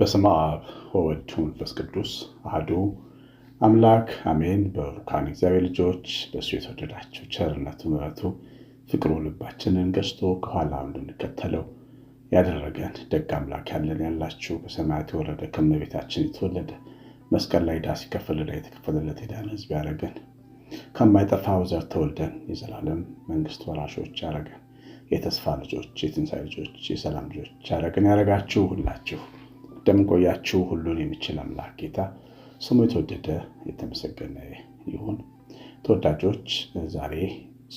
በስመ አብ ወወልድ ወመንፈስ ቅዱስ አሐዱ አምላክ አሜን። በሩካን እግዚአብሔር ልጆች በእሱ የተወደዳችሁ ቸርነቱ ምሕረቱ ፍቅሩ ልባችንን ገዝቶ ከኋላ እንድንከተለው ያደረገን ደግ አምላክ ያላችሁ በሰማያት የወረደ ከእመቤታችን የተወለደ መስቀል ላይ ዕዳ ሲከፍል ዕዳ የተከፈለለት የዳነ ሕዝብ ያደረገን ከማይጠፋው ዘር ተወልደን የዘላለም መንግስት ወራሾች ያደረገን የተስፋ ልጆች የትንሣኤ ልጆች የሰላም ልጆች ያደረጋችሁ ሁላችሁ እንደምን ቆያችሁ? ሁሉን የሚችል አምላክ ጌታ ስሙ የተወደደ የተመሰገነ ይሁን። ተወዳጆች ዛሬ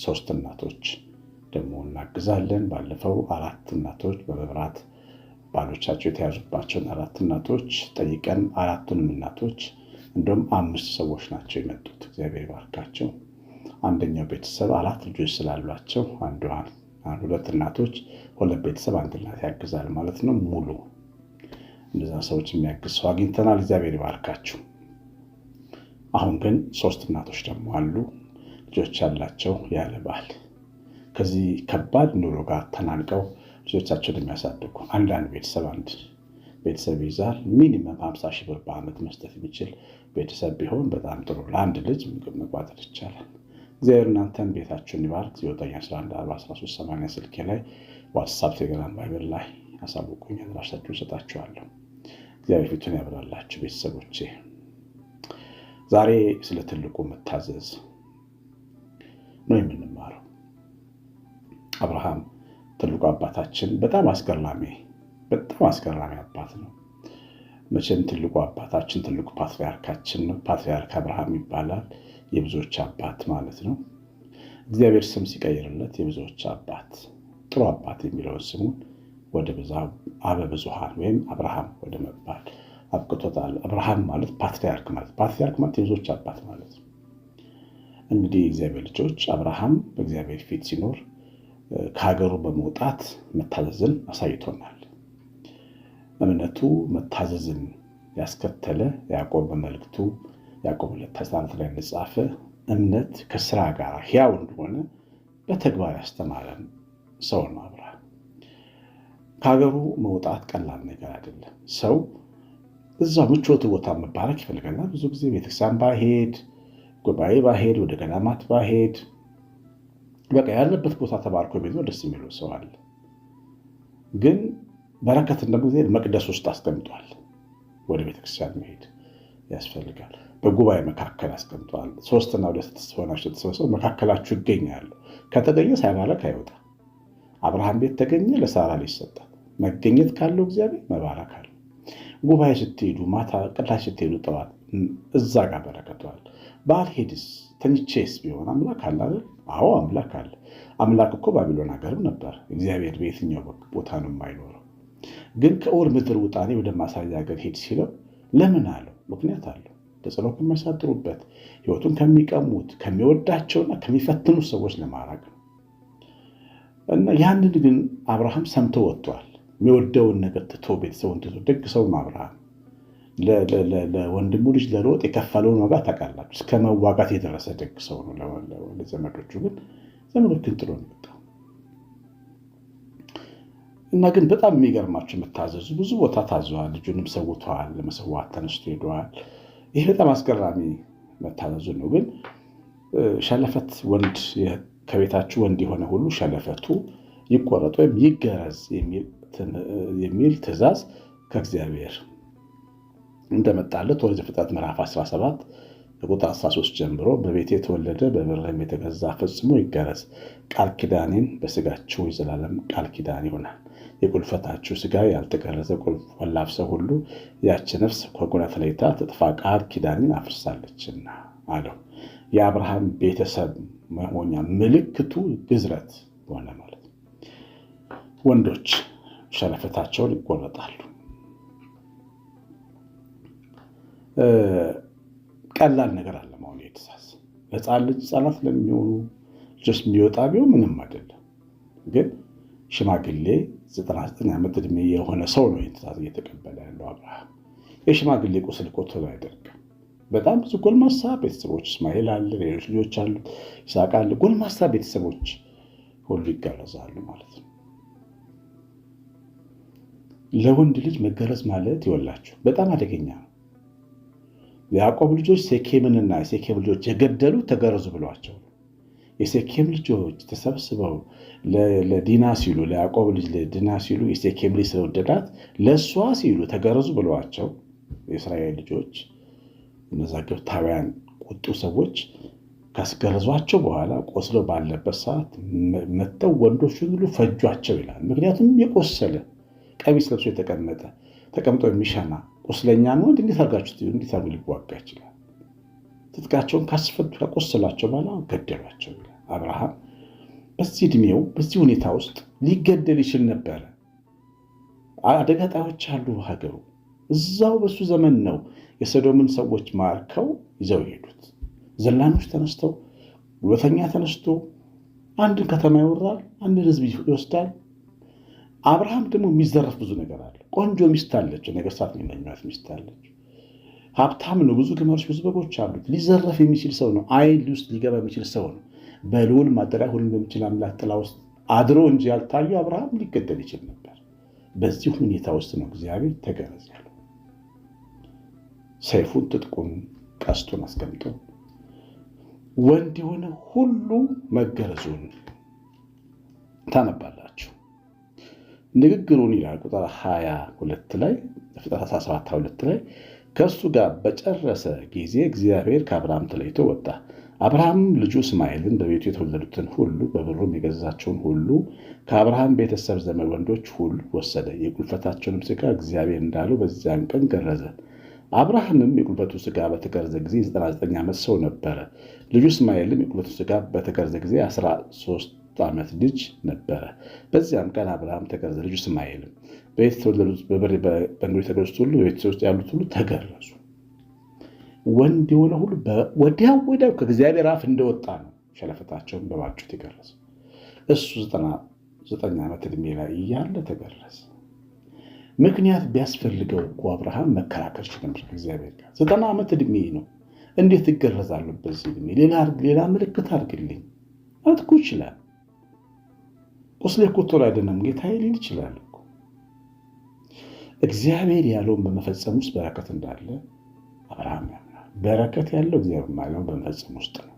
3 እናቶች ደግሞ እናግዛለን። ባለፈው 4 እናቶች በመብራት ባሎቻቸው የተያዙባቸውን 4 እናቶች ጠይቀን 4ቱንም እናቶች እንደውም 5 ሰዎች ናቸው የመጡት። እግዚአብሔር ይባርካቸው። አንደኛው ቤተሰብ 4 ልጆች ስላሏቸው 2 እናቶች 2 ቤተሰብ 1 እናት ያግዛል ማለት ነው። ሙሉ እንደዛ ሰዎች የሚያግዝ ሰው አግኝተናል። እግዚአብሔር ይባርካችሁ። አሁን ግን 3 እናቶች ደግሞ አሉ ልጆች ያላቸው ያለ ባል ከዚህ ከባድ ኑሮ ጋር ተናንቀው ልጆቻቸውን የሚያሳድጉ አንዳንድ ቤተሰብ ይዛል። ሚኒመም 50 ሺህ ብር በዓመት መስጠት የሚችል ቤተሰብ ቢሆን በጣም ጥሩ። ለአንድ ልጅ ምግብ መቋጠር ይቻላል። እግዚአብሔር እናንተን ቤታችሁን ይባርክ። 9114138 ስልኬ ላይ ዋትሳፕ፣ ቴሌግራም፣ ቫይበር ላይ አሳውቁኝ። አድራሻችሁን እሰጣችኋለሁ። እግዚአብሔር ፊቱን ያብራላችሁ ቤተሰቦቼ። ዛሬ ስለ ትልቁ መታዘዝ ነው የምንማረው። አብርሃም ትልቁ አባታችን በጣም አስገራሚ አባት ነው። መቼም ትልቁ አባታችን ትልቁ ፓትሪያርካችን ነው። ፓትሪያርክ አብርሃም ይባላል። የብዙዎች አባት ማለት ነው። እግዚአብሔር ስም ሲቀይርለት የብዙዎች አባት ጥሩ አባት የሚለውን ስሙን ወደ አበ ብዙኃን ወይም አብርሃም ወደ መባል አብቅቶታል። አብርሃም ማለት ፓትሪያርክ ማለት የብዙዎች አባት ማለት ነው። እንግዲህ እግዚአብሔር ልጆች አብርሃም በእግዚአብሔር ፊት ሲኖር ከሀገሩ በመውጣት መታዘዝን አሳይቶናል። እምነቱ መታዘዝን ያስከተለ ያዕቆብ በመልእክቱ ያዕቆብ 2:13 ላይ እንደጻፈ እምነት ከስራ ጋር ሕያው እንደሆነ በተግባር ያስተማረን ሰው ነው አብርሃም። ከሀገሩ መውጣት ቀላል ነገር አይደለም። ሰው እዛው ምቾቱ ቦታ መባረክ ይፈልጋል። ብዙ ጊዜ ቤተክርስቲያን ባሄድ፣ ጉባኤ ባሄድ፣ ወደ ገዳማት ባሄድ በቃ ያለበት ቦታ ተባርኮ ቤት ደስ የሚለው ሰው አለ። ግን በረከት እንደዚህ መቅደስ ውስጥ አስቀምጧል። ወደ ቤተክርስቲያን መሄድ ያስፈልጋል። በጉባኤ መካከል አስቀምጧል። 3 እና 2 ሆናችሁ ተሰብስበው መካከላችሁ ይገኛሉ። ከተገኘ ሳይባረክ አይወጣ። አብርሃም ቤት ተገኘ፣ ለሳራ ልጅ ሰጣት። መገኘት ካለው እግዚአብሔር መባረክ አለ። ጉባኤ ስትሄዱ፣ ማታ ቅዳሴ ስትሄዱ፣ ጠዋት እዛ ጋር በረከቷል። ባልሄድስ ተኝቼስ ቢሆን አምላክ አለ አይደል? አዎ አምላክ አለ። አምላክ እኮ ባቢሎን ሀገርም ነበር። እግዚአብሔር በየትኛው ቦታ ነው የማይኖረው? ግን ከኡር ምድር ውጣ፣ እኔ ወደ ማሳያ ሀገር ሄድ ሲለው ለምን አለው? ምክንያት አለው። ተጽዕኖ ከሚያሳድሩበት፣ ህይወቱን ከሚቀሙት፣ ከሚወዳቸውና ከሚፈትኑ ሰዎች ለማራቅ ነው። እና ያንን ግን አብርሃም ሰምቶ ወጥቷል። የሚወደውን ነገር ትቶ ቤተሰቡን ትቶ ደግ ሰው አብርሃም ለወንድሙ ልጅ ለሎጥ የከፈለውን ዋጋ ታውቃላችሁ። እስከ መዋጋት የደረሰ ደግ ሰው ነው። ለዘመዶቹ ግን ዘመዶቹን ጥሎ ነው የወጣው። እና ግን በጣም የሚገርማቸው የምታዘዙ ብዙ ቦታ ታዘዋል። ልጁንም ሰውተዋል። ለመሰዋት ተነስቶ ሄደዋል። ይህ በጣም አስገራሚ መታዘዙ ነው። ግን ሸለፈት ከቤታችሁ ወንድ የሆነ ሁሉ ሸለፈቱ ይቆረጥ ወይም ይገረዝ የሚል ትእዛዝ ከእግዚአብሔር እንደመጣለት ወደ ዘፍጥረት ምዕራፍ 17 ቁጥር 13 ጀምሮ በቤቴ የተወለደ በብርም የተገዛ ፈጽሞ ይገረዝ፣ ቃል ኪዳኔን በስጋችሁ የዘላለም ቃል ኪዳን ይሆናል። የቁልፈታችሁ ስጋ ያልተገረዘ ቆላፍ ሰው ሁሉ ያች ነፍስ ከኩነት ተለይታ ትጥፋ፣ ቃል ኪዳኔን አፍርሳለችና አለው። የአብርሃም ቤተሰብ መሆኛ ምልክቱ ግዝረት ሆነ ማለት ነው። ወንዶች ሸለፈታቸውን ይቆረጣሉ። ቀላል ነገር አለ መሆኑ የትእዛዝ ለሕፃን ልጅ ሕፃናት ለሚሆኑ ልጆች የሚወጣ ቢሆን ምንም አይደለም። ግን ሽማግሌ 99 ዓመት ዕድሜ የሆነ ሰው ነው የትእዛዝ እየተቀበለ ያለው አብርሃም። የሽማግሌ ቁስል ቁስል አይደርግም። በጣም ብዙ ጎልማሳ ቤተሰቦች እስማኤል አለ፣ ሌሎች ልጆች አሉ፣ ይስሐቅ አለ። ጎልማሳ ቤተሰቦች ሁሉ ይገረዛሉ ማለት ነው። ለወንድ ልጅ መገረዝ ማለት ይወላችሁ በጣም አደገኛ ነው። የያዕቆብ ልጆች ሴኬምንና የሴኬም ልጆች የገደሉ ተገረዙ ብለዋቸው የሴኬም ልጆች ተሰብስበው ለዲና ሲሉ ለያዕቆብ ልጅ ለዲና ሲሉ የሴኬም ልጅ ስለወደዳት ለእሷ ሲሉ ተገረዙ ብለዋቸው የእስራኤል ልጆች እነዛ ግብታውያን ቁጡ ሰዎች ካስገረዟቸው በኋላ ቆስለው ባለበት ሰዓት መጥተው ወንዶቹን ሁሉ ፈጇቸው ይላል። ምክንያቱም የቆሰለ ቀሚስ ለብሶ ተቀምጦ የሚሸና ቁስለኛ ነው። እንዴት አድርጎ ሊዋጋ ይችላል? ትጥቃቸውን ካስፈቱ ካቆሰላቸው በኋላ ገደሏቸው ይላል። አብርሃም በዚህ ዕድሜው በዚህ ሁኔታ ውስጥ ሊገደል ይችል ነበረ። አደጋ ጣዮች አሉ ሀገሩ። እዛው በሱ ዘመን ነው የሰዶምን ሰዎች ማርከው ይዘው የሄዱት። ዘላኖች ተነስተው ጉልበተኛ ተነስቶ አንድን ከተማ ይወራል፣ አንድን ሕዝብ ይወስዳል። አብርሃም ደግሞ የሚዘረፍ ብዙ ነገር አለ። ቆንጆ ሚስት አለችው፣ ነገሥታት የሚመኟት ሚስት አለች። ሀብታም ነው፣ ብዙ ግመሎች፣ ብዙ በጎች አሉት። ሊዘረፍ የሚችል ሰው ነው። አይን ውስጥ ሊገባ የሚችል ሰው ነው። በልዑል ማደሪያ ሁሉን በሚችል አምላክ ጥላ ውስጥ አድሮ እንጂ ያልታየው አብርሃም ሊገደል ይችል ነበር። በዚህ ሁኔታ ውስጥ ነው እግዚአብሔር ተገረዝ ያለው። ሰይፉን፣ ትጥቁን፣ ቀስቱን አስቀምጦ ወንድ የሆነ ሁሉ መገረዙን ታነባላችሁ። ንግግሩን ይላል ቁጥር 22 ላይ ፍጥረት 17 ላይ ከእሱ ጋር በጨረሰ ጊዜ እግዚአብሔር ከአብርሃም ተለይቶ ወጣ። አብርሃም ልጁ እስማኤልን በቤቱ የተወለዱትን ሁሉ በብሩም የገዛቸውን ሁሉ ከአብርሃም ቤተሰብ ዘመድ ወንዶች ሁሉ ወሰደ። የቁልፈታቸውንም ሥጋ እግዚአብሔር እንዳለው በዚያን ቀን ገረዘ። አብርሃምም የቁልፈቱ ሥጋ በተገረዘ ጊዜ 99 ዓመት ሰው ነበረ። ልጁ እስማኤልም የቁልፈቱ ሥጋ በተገረዘ ጊዜ 13 ዓመት ልጅ ነበረ። በዚያም ቀን አብርሃም ተገረዘ። ልጁ እስማኤልም በቤት የተወለዱት በወንዶች የተገረዙት ሁሉ በቤተሰብ ውስጥ ያሉት ሁሉ ተገረዙ። ወንድ የሆነ ሁሉ ወዲያው ከእግዚአብሔር አፍ እንደወጣ ነው ሸለፈታቸውን በባጩት የገረዘ። እሱ 99 ዓመት ዕድሜ ላይ እያለ ተገረዘ። ምክንያት ቢያስፈልገው እኮ አብርሃም መከራከር ይችላል ከእግዚአብሔር ጋር። 90 ዓመት ዕድሜ ነው፣ እንዴት እገረዛለሁ በዚህ ዕድሜ? ሌላ ምልክት አድርግልኝ ማለት እኮ ይችላል። ቁስሌ እኮ ቶሎ አይደለም ጌታዬ ሊል ይችላል እኮ። እግዚአብሔር ያለውን በመፈጸም ውስጥ በረከት እንዳለ አብርሃም ያምናል። በረከት ያለው እግዚአብሔር ያለውን በመፈጸም ውስጥ ነው።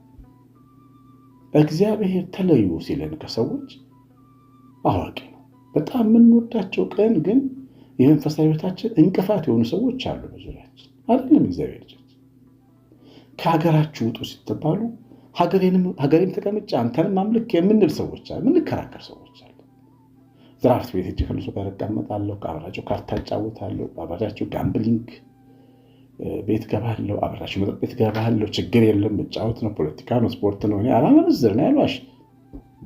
እግዚአብሔር ተለዩ ሲለን ከሰዎች አዋቂ ነው። በጣም የምንወዳቸው ቀን ግን የመንፈሳዊ ሕይወታችን እንቅፋት የሆኑ ሰዎች አሉ በዙሪያችን። አይደለም እግዚአብሔር ልጆች ከሀገራችሁ ውጡ ሲተባሉ ሀገሬም ተቀምጬ አንተንም ማምልክ የምንል ሰዎች አሉ። የምንከራከር ሰዎች አሉ። ድራፍት ቤት ሄጄ ከእነሱ ጋር እቀመጣለሁ፣ አብራቸው ካርታ እጫወታለሁ፣ አብራቸው ጋምብሊንግ ቤት ገባለሁ፣ አብራቸው መጠጥ ቤት ገባለሁ። ችግር የለም፣ መጫወት ነው፣ ፖለቲካ ነው፣ ስፖርት ነው፣ አላመነዝር ነው ያሏሽ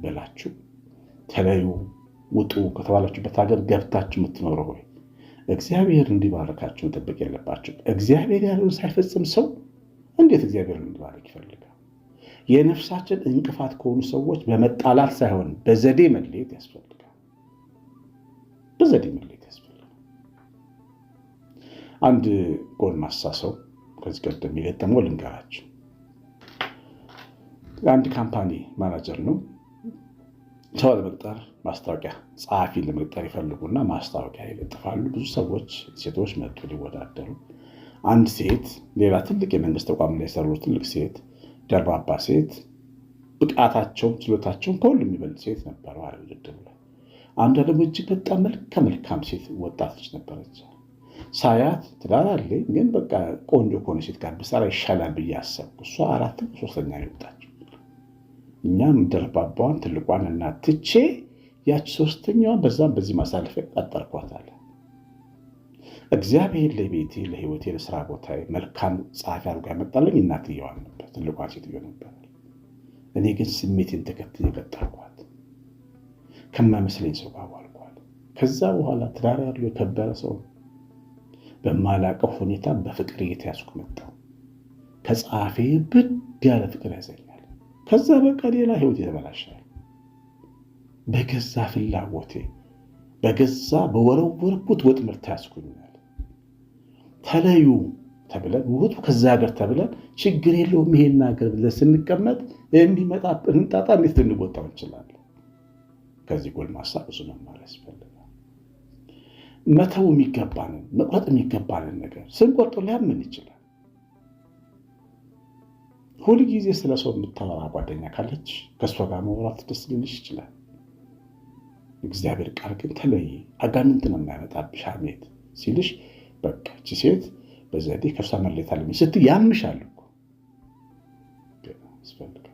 በላችሁ። ተለዩ ውጡ ከተባላችሁበት ሀገር ገብታችሁ የምትኖረው ሆይ እግዚአብሔር እንዲባረካችሁ መጠበቅ የለባችሁ። እግዚአብሔር ያለውን ሳይፈጽም ሰው እንዴት እግዚአብሔር እንዲባረክ ይፈልጋል? የነፍሳችን እንቅፋት ከሆኑ ሰዎች በመጣላት ሳይሆን በዘዴ መለየት ያስፈልጋል። በዘዴ መለየት ያስፈልጋል። አንድ ጎልማሳ ሰው ከዚህ ቀደም የገጠመው ልንገራችሁ። አንድ ካምፓኒ ማናጀር ነው። ሰው ለመቅጠር ማስታወቂያ ጸሐፊ ለመቅጠር ይፈልጉና ማስታወቂያ ይለጥፋሉ። ብዙ ሰዎች ሴቶች መጡ ሊወዳደሩ። አንድ ሴት ሌላ ትልቅ የመንግስት ተቋም ላይ የሰሩ ትልቅ ሴት ደርባባ ሴት ብቃታቸውን ችሎታቸውን ከሁሉም የሚበልጥ ሴት ነበሩ አለ ውድድር ላይ። አንዷ ደግሞ እጅግ በጣም መልካም ሴት ወጣት ልጅ ነበረች። ሳያት ትዳር አለኝ ግን በቃ ቆንጆ ከሆነ ሴት ጋር ብሰራ ይሻላል ብዬ አሰብኩ። እሷ 4ኛ 3ኛ ነው የወጣችው። እኛም ደርባባዋን ትልቋን እና ትቼ ያች 3ኛዋን በዛም በዚህ ማሳለፊያ ቀጠርኳታል። እግዚአብሔር ለቤቴ ለህይወቴ ለስራ ቦታ መልካም ጸሐፊ አድርጎ ያመጣልኝ እናትየዋን ነበር፣ ትልቋን ሴትዮ ነበር። እኔ ግን ስሜቴን ተከትዬ ቀጠርኳት። ከማይመስለኝ ሰው ጋር ዋልኳት። ከዛ በኋላ ትዳር ያለው የከበረ ሰው በማላቀው ሁኔታ በፍቅር እየተያዝኩ መጣሁ። ከጸሐፊ ብድ ያለ ፍቅር ያዘኛል። ከዛ በቃ ሌላ ህይወት የተበላሻል። በገዛ ፍላጎቴ በገዛ በወረወርኩት ወጥመድ ተያዝኩኛል። ተለዩ ተብለን ውጡ ከዛ ሀገር ተብለን ችግር የለውም ይሄን ሀገር ብለን ስንቀመጥ የሚመጣብንን ጣጣ እንዴት ልንወጣው እንችላለን? ከዚህ ጎልማሳ ብዙ መማር ያስፈልጋል። መተው የሚገባንን መቁረጥ የሚገባንን ነገር ስንቆርጦ ሊያምን ይችላል። ሁልጊዜ ስለ ሰው የምታወራ ጓደኛ ካለች ከእሷ ጋር ማውራት ደስ ሊልሽ ይችላል። እግዚአብሔር ቃል ግን ተለይ አጋንንት ነው የሚያመጣብሽ ሐሜት ሲልሽ በቃ እቺ ሴት በዘዴ ከእሷ መለየት አለብኝ ስትይ ያምሻል እኮ ያስፈልጋል።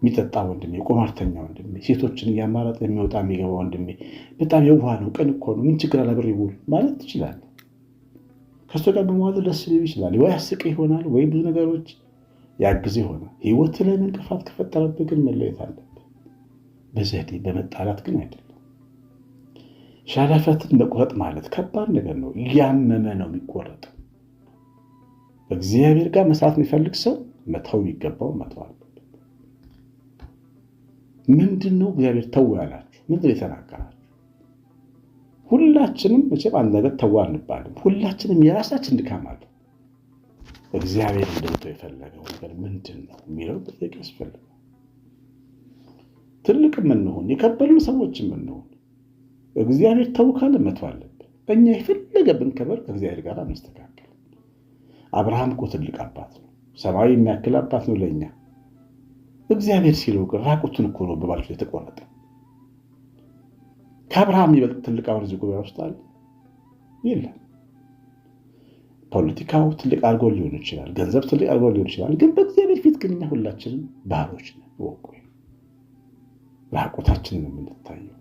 የሚጠጣ ወንድሜ፣ ቁማርተኛ ወንድሜ፣ ሴቶችን እያማረጠ የሚወጣ የሚገባ ወንድሜ በጣም የዋህ ነው፣ ቅን እኮ ነው፣ ምን ችግር አለ አብሬ ይውል ማለት ትችላለህ። ከእሱ ጋር በመዋል ደስ ሊል ይችላል። ወይ ያስቅ ይሆናል፣ ወይ ብዙ ነገሮች ያግዝ ይሆናል። ህይወት ላይ እንቅፋት ከፈጠረብህ ግን መለየት አለብህ። በዘዴ በመጣላት ግን አይደለም። ሻላፈትን መቁረጥ ማለት ከባድ ነገር ነው። እያመመ ነው የሚቆረጠው። በእግዚአብሔር ጋር መስራት የሚፈልግ ሰው መተው የሚገባው መተው አለበት። ምንድን ነው እግዚአብሔር ተው ያላችሁ? ምንድን የተናገራችሁ? ሁላችንም መቼም አንድ ነገር ተው አንባልም። ሁላችንም የራሳችን ድካም አለ። እግዚአብሔር እንደተው የፈለገው ነገር ምንድን ነው የሚለው በጥቂት ያስፈልጋል። ትልቅ የምንሆን የከበርን ሰዎች የምንሆን እግዚአብሔር ተው ካለ መተው አለብን። እኛ የፈለገ ብንከበር ከእግዚአብሔር ጋር አንስተካከል። አብርሃም እኮ ትልቅ አባት ነው። ሰማይ የሚያክል አባት ነው ለእኛ። እግዚአብሔር ሲለው ግን ራቁቱን እኮ ነው በባልጩ የተቆረጠ። ከአብርሃም ይበልጥ ትልቅ አሁን እዚህ ጉባኤ ውስጥ አለ የለም። ፖለቲካው ትልቅ አድርጎ ሊሆን ይችላል፣ ገንዘብ ትልቅ አድርጎ ሊሆን ይችላል። ግን በእግዚአብሔር ፊት ግን እኛ ሁላችንም ባሮች ነን። ወቁ ራቁታችንን የምንታየው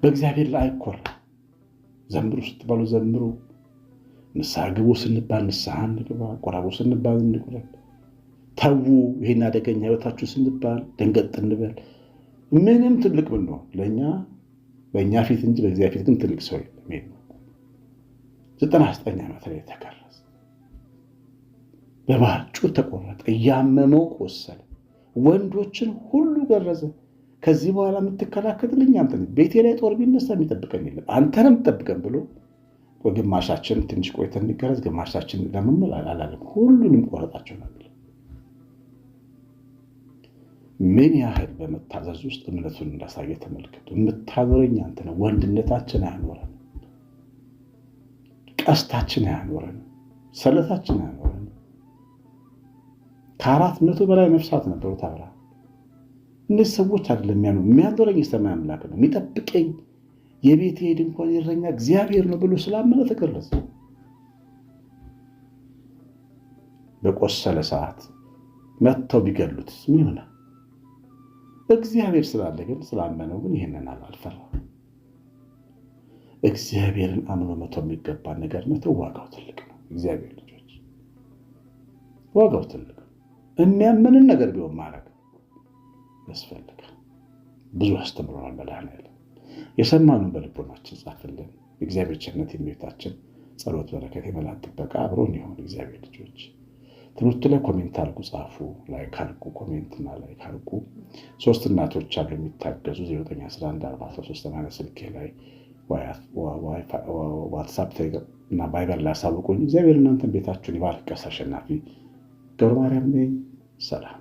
በእግዚአብሔር ላይ አይኮራ። ዘምሩ ስትባሉ ዘምሩ፣ ንስሐ ግቡ ስንባል ንስሐ እንግባ፣ ቆራቡ ስንባል እንቁረብ፣ ተዉ ይሄን አደገኛ ህይወታችሁ ስንባል ደንገጥ እንበል። ምንም ትልቅ ብንሆን ለእኛ በእኛ ፊት እንጂ በእግዚአብሔር ፊት ግን ትልቅ ሰው የለም። 99 ዓመት ላይ ተከረሰ፣ በባጩ ተቆረጠ፣ እያመመው ቆሰለ፣ ወንዶችን ሁሉ ገረዘ። ከዚህ በኋላ የምትከላከትልኝ አንተ ነህ፣ ቤቴ ላይ ጦር ቢነሳ የሚጠብቀን የለም፣ አንተንም ጠብቀን ብሎ ግማሻችን ትንሽ ቆይተን እንገረዝ፣ ግማሻችን ለምን አላለም፣ ሁሉንም ቆረጣቸው ነው። ምን ያህል በመታዘዝ ውስጥ እምነቱን እንዳሳየ ተመልከቱ። የምታኖረኝ አንተ ነህ። ወንድነታችን አያኖረን፣ ቀስታችን አያኖረን፣ ሰለታችን አያኖረን። ከ400 በላይ ነፍሳት ነበሩት አብርሃም። እነዚህ ሰዎች አይደለም የሚያኖረኝ የሰማይ አምላክ ነው፣ የሚጠብቀኝ የቤቴ ድንኳን እረኛ እግዚአብሔር ነው ብሎ ስላመነ ተገረዘ። በቆሰለ ሰዓት መጥተው ቢገሉት ምን ይሆናል? እግዚአብሔር ስላለ ግን ስላመነው ግን ይሄንን አልፈራም። እግዚአብሔርን አምኖ መተው የሚገባ ነገር መተው ዋጋው ትልቅ ነው። እግዚአብሔር ልጆች ዋጋው ትልቅ ነው። የሚያምንን ነገር ቢሆን ማድረግ ያስፈልጋል። ብዙ አስተምረናል መድኃኔዓለም። የሰማኑን በልቦናችን ጻፍልን። እግዚአብሔር ቸርነት የእመቤታችን ጸሎት በረከት የመላእክት ጥበቃ አብሮን ይሁን። እግዚአብሔር ልጆች ትምህርቱ ላይ ኮሜንት አድርጉ፣ ጻፉ፣ ላይክ አድርጉ፣ ኮሜንትና ላይክ አድርጉ። 3 እናቶች አሉ የሚታገዙ 09114380 ስልኬ ላይ ዋትሳፕ እና ቫይበር ላይ አሳውቁኝ። እግዚአብሔር እናንተን ቤታችሁን ይባርክ። ቀሲስ አሸናፊ ገብረ ማርያም ነኝ። ሰላም